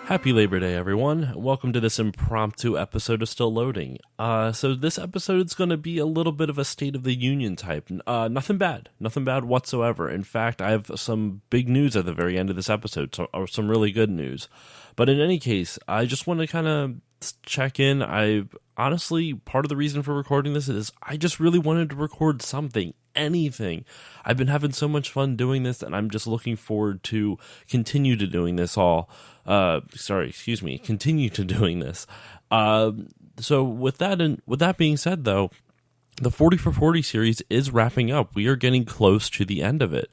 Happy Labor Day, everyone. Welcome to this impromptu episode of Still Loading. So this episode is going to be a little bit of a State of the Union type. Nothing bad whatsoever. In fact, I have some big news at the very end of this episode, or some really good news. But in any case, I just want to kind of check in. Honestly, part of the reason for recording this is I just really wanted to record something, anything. I've been having so much fun doing this, and I'm just looking forward to continue to doing this continue to doing this. So with that being said, though, the 40 for 40 series is wrapping up. We are getting close to the end of it,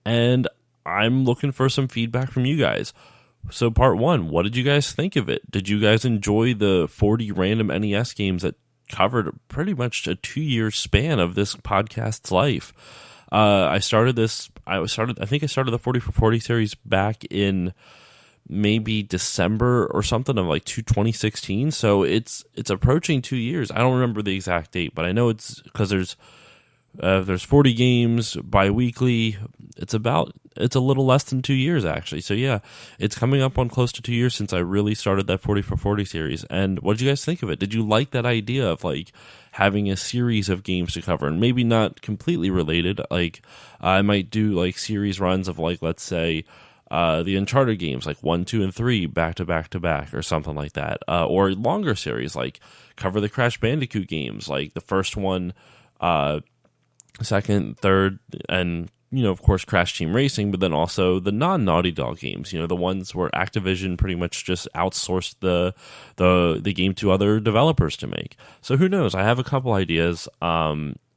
and I'm looking for some feedback from you guys. So part one, what did you guys think of it? Did you guys enjoy the 40 random NES games that covered pretty much a 2-year span of this podcast's life? I started the 40 for 40 series back in maybe December or something of like 2016. So it's approaching 2 years. I don't remember the exact date, but I know it's because there's 40 games bi-weekly. It's a little less than 2 years, actually. So yeah, it's coming up on close to 2 years since I really started that 40 for 40 series. And what did you guys think of it? Did you like that idea of like having a series of games to cover, and maybe not completely related? Like I might do like series runs of like, let's say, the Uncharted games, like 1, 2, and 3, back to back to back, or something like that. Or longer series, like cover the Crash Bandicoot games, like the first one, second, third, and of course Crash Team Racing, but then also the non-Naughty Dog games, the ones where Activision pretty much just outsourced the game to other developers to make. So who knows? I have a couple ideas.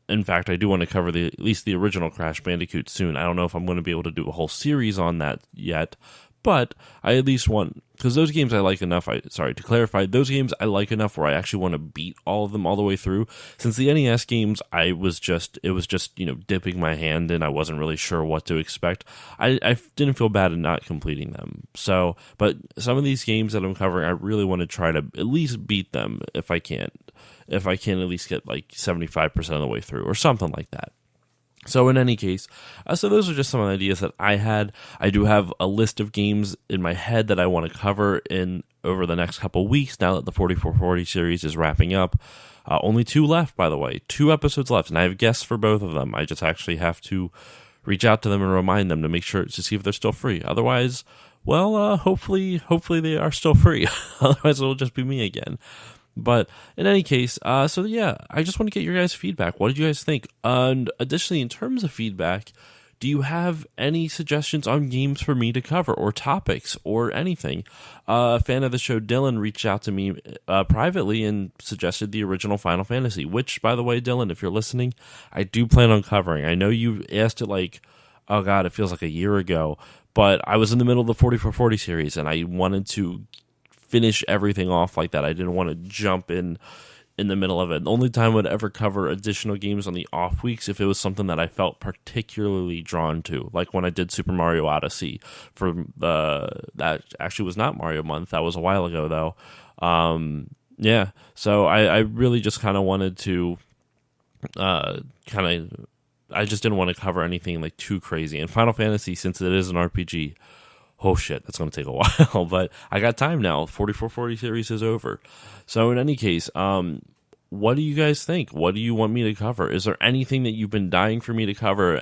In fact, I do want to cover at least the original Crash Bandicoot soon. I don't know if I'm going to be able to do a whole series on that yet, but I at least want, because those games I like enough, to clarify, those games I like enough where I actually want to beat all of them all the way through. Since the NES games, it was just dipping my hand in. I wasn't really sure what to expect. I didn't feel bad in not completing them. So, but some of these games that I'm covering, I really want to try to at least beat them if I can. If I can at least get like 75% of the way through or something like that. So in any case, so those are just some of the ideas that I had. I do have a list of games in my head that I want to cover over the next couple weeks now that the 40 for 40 series is wrapping up. Only 2 left, by the way. 2 episodes left, and I have guests for both of them. I just actually have to reach out to them and remind them to make sure to see if they're still free. Otherwise, well, hopefully they are still free. Otherwise, it'll just be me again. But in any case, so yeah, I just want to get your guys' feedback. What did you guys think? And additionally, in terms of feedback, do you have any suggestions on games for me to cover, or topics, or anything? A fan of the show, Dylan, reached out to me privately and suggested the original Final Fantasy, which, by the way, Dylan, if you're listening, I do plan on covering. I know you asked it like, oh god, it feels like a year ago, but I was in the middle of the 40 for 40 series, and I wanted to finish everything off like that. I didn't want to jump in the middle of it. The only time I would ever cover additional games on the off weeks if it was something that I felt particularly drawn to, like when I did Super Mario Odyssey for that actually was not Mario Month. That was a while ago though. Yeah, so I really just kind of wanted to I just didn't want to cover anything like too crazy. And Final Fantasy, since it is an RPG, oh shit, that's going to take a while, but I got time now. 4440 series is over. So in any case, what do you guys think? What do you want me to cover? Is there anything that you've been dying for me to cover,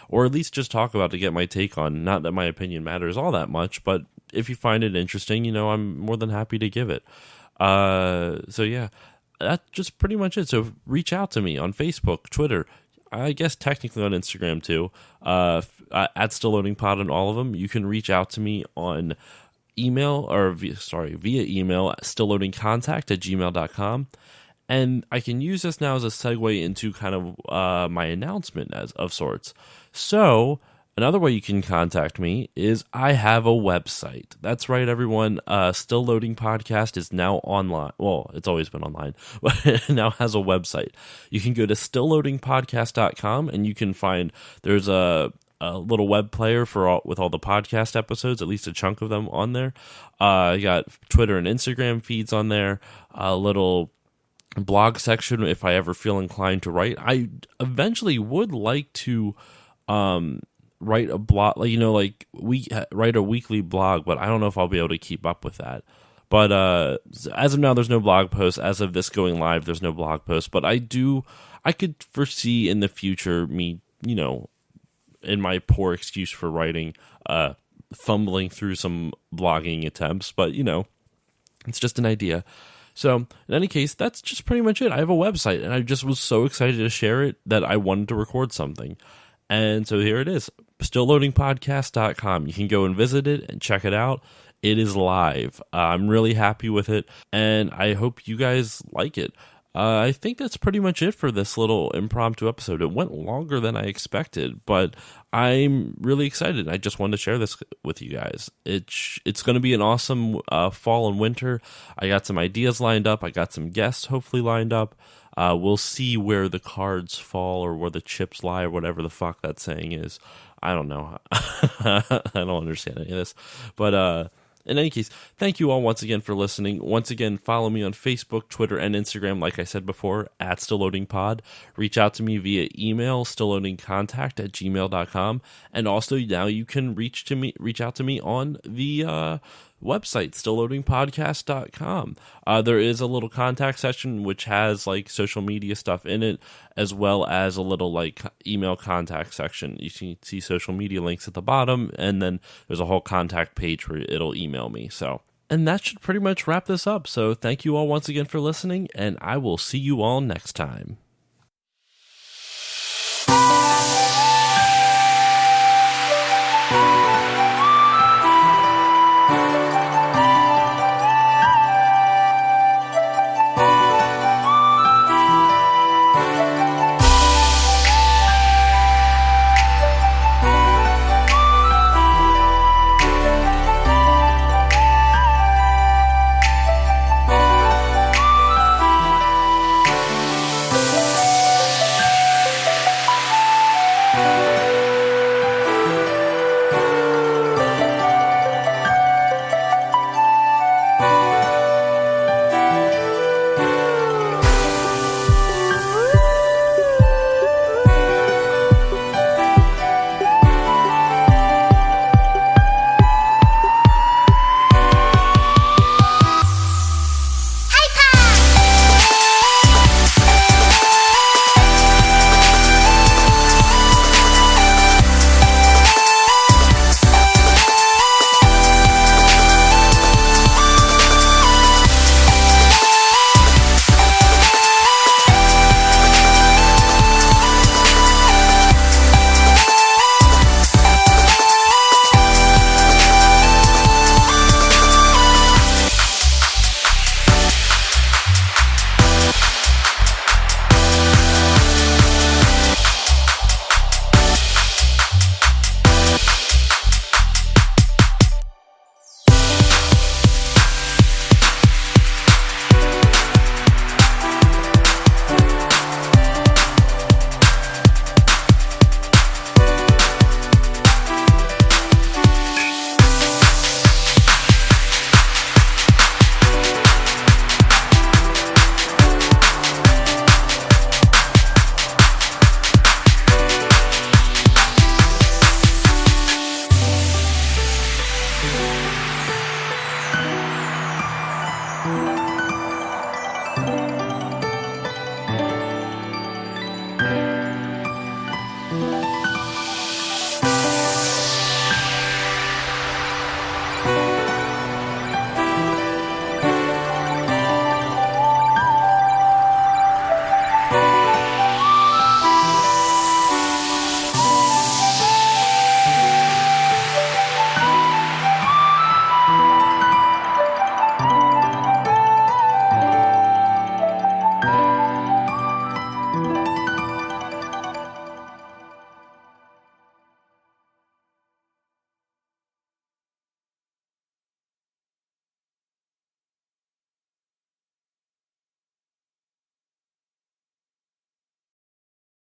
or at least just talk about to get my take on? Not that my opinion matters all that much, but if you find it interesting, I'm more than happy to give it. So yeah, that's just pretty much it. So reach out to me on Facebook, Twitter, I guess technically on Instagram too, at Still Loading Pod on all of them. You can reach out to me on email, or via email at stillloadingcontact@gmail.com. And I can use this now as a segue into kind of my announcement of sorts. So Another way you can contact me is I have a website. That's right, everyone. Still Loading Podcast is now online. Well, it's always been online, but it now has a website. You can go to stillloadingpodcast.com and you can find there's a little web player with all the podcast episodes, at least a chunk of them on there. You got Twitter and Instagram feeds on there, a little blog section if I ever feel inclined to write. I eventually would like to write a blog, write a weekly blog, but I don't know if I'll be able to keep up with that. But as of now, there's no blog post. As of this going live, there's no blog post. But I could foresee in the future me, in my poor excuse for writing, fumbling through some blogging attempts. But, it's just an idea. So, in any case, that's just pretty much it. I have a website, and I just was so excited to share it that I wanted to record something. And so here it is, stillloadingpodcast.com. You can go and visit it and check it out. It is live. I'm really happy with it, and I hope you guys like it. I think that's pretty much it for this little impromptu episode. It went longer than I expected, but I'm really excited. I just wanted to share this with you guys. It's going to be an awesome fall and winter. I got some ideas lined up. I got some guests hopefully lined up. We'll see where the cards fall or where the chips lie or whatever the fuck that saying is. I don't know. I don't understand any of this. But in any case, thank you all once again for listening. Once again, follow me on Facebook, Twitter, and Instagram, like I said before, at StillLoadingPod. Reach out to me via email, stillloadingcontact@gmail.com. And also now you can reach out to me on the website, stillloadingpodcast.com. There is a little contact section which has social media stuff in it, as well as a little email contact section. You can see social media links at the bottom, and then there's a whole contact page where it'll email me. And that should pretty much wrap this up. So thank you all once again for listening, and I will see you all next time.